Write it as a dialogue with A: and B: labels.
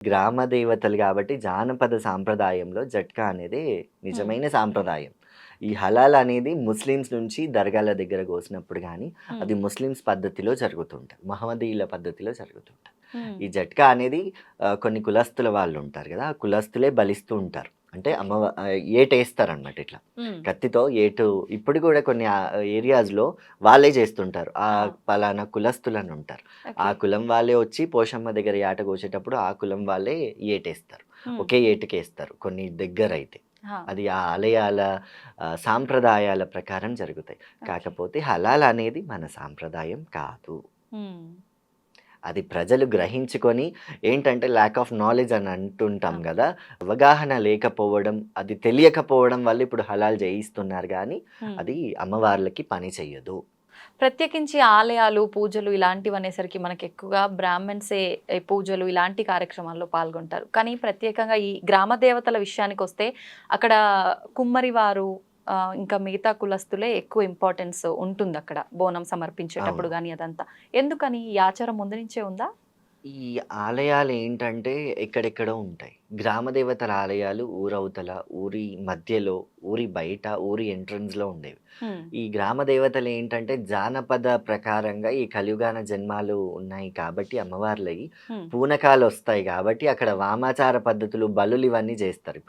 A: గ్రామ దేవతలు కాబట్టి జానపద సాంప్రదాయంలో జట్కా అనేది
B: హ్మ్.
A: నిజమైన సాంప్రదాయం. ఈ హలాల్ అనేది ముస్లిమ్స్ నుంచి దర్గాల దగ్గర కోసినప్పుడు గానీ,
B: హ్మ్.
A: అది ముస్లిమ్స్ పద్ధతిలో జరుగుతుంటది. మహమ్మదీయుల పద్ధతిలో జరుగుతుంటది.
B: హ్మ్.
A: ఈ జట్కా అనేది కొన్ని కులస్తుల వాళ్ళుంటారు గదా! ఆ కులస్తులే బలిస్తూ ఉంటారు. అంటే
B: ఓకే.
A: ఏటేస్తారనమాట ఇట్లా.
B: హ్మ్.
A: కత్తితో ఏటు ఇప్పుడు గూడా కొన్ని ఏరియాస్‌లో వాళ్ళే జేస్తుంటారు.
B: ఆ!
A: పలానా కులస్తులనుంటారు. ఆ
B: ఓకే.
A: కులం వాళ్ళే వచ్చి పోషమ్మ దగ్గర యాట కోసేటప్పుడు ఆ కులం వాళ్ళే ఏటేస్తారు.
B: హ్మ్.
A: ఒకే ఏటుకేస్తారు కొన్ని దగ్గరైతే.
B: ఆ!
A: అది ఆ ఆలయాల సాంప్రదాయాల ప్రకారం జరుగుతాయి.
B: ఓకే.
A: కాకపోతే హలాల్ అనేది మన సాంప్రదాయం కాదు.
B: హ్మ్.
A: అది ప్రజలు గ్రహించుకొని ఏంటంటే ల్యాక్ ఆఫ్ నాలెడ్జ్ అని అంటుంటాం
B: ఓకే.
A: గదా! అవగాహన లేకపోవడం, అది తెలియకపోవడం వల్ల ఇప్పుడు హలాల్ జేయిస్తున్నారు గానీ,
B: హ్మ్.
A: అది అమ్మవార్లకి పని చెయ్యదు.
B: ప్రత్యేకించి ఆలయాలు, పూజలు ఇలాంటివనేసరికి మనకెక్కువగా బ్రాహ్మణ్సే ఈ పూజలు ఇలాంటి కార్యక్రమాల్లో పాల్గొంటారు. కానీ ప్రత్యేకంగా ఈ గ్రామ దేవతల విషయానికొస్తే అక్కడ కుమ్మరి వారు ఇంకా మిగతా కులస్తులే ఎక్కువ ఇంపార్టెన్స్ ఉంటుందక్కడ. బోనం సమర్పించేటప్పుడు
A: అవును.
B: గాని అదంతా. ఎందుకని ఈ ఆచారం ముందు నుంచే ఉందా?
A: ఈ ఆలయాలేంటంటే ఎక్కడెక్కడో ఉంటాయి. గ్రామ దేవతల ఆలయాలు ఊరవతల, ఊరి మధ్యలో, ఊరి బయట, ఊరి ఎంట్రన్స్‌లో ఉండేవి.
B: హ్మ్.
A: ఈ గ్రామ దేవతలేంటంటే జానపద ప్రకారంగా ఈ కలియుగాన జన్మాలు ఉన్నాయి కాబట్టి అమ్మవార్లయి
B: హ్మ్.
A: పూనకాలొస్తాయి గాబట్టి అక్కడ వామాచార పద్ధతులు, బలులు ఇవన్నీ జేస్తారు.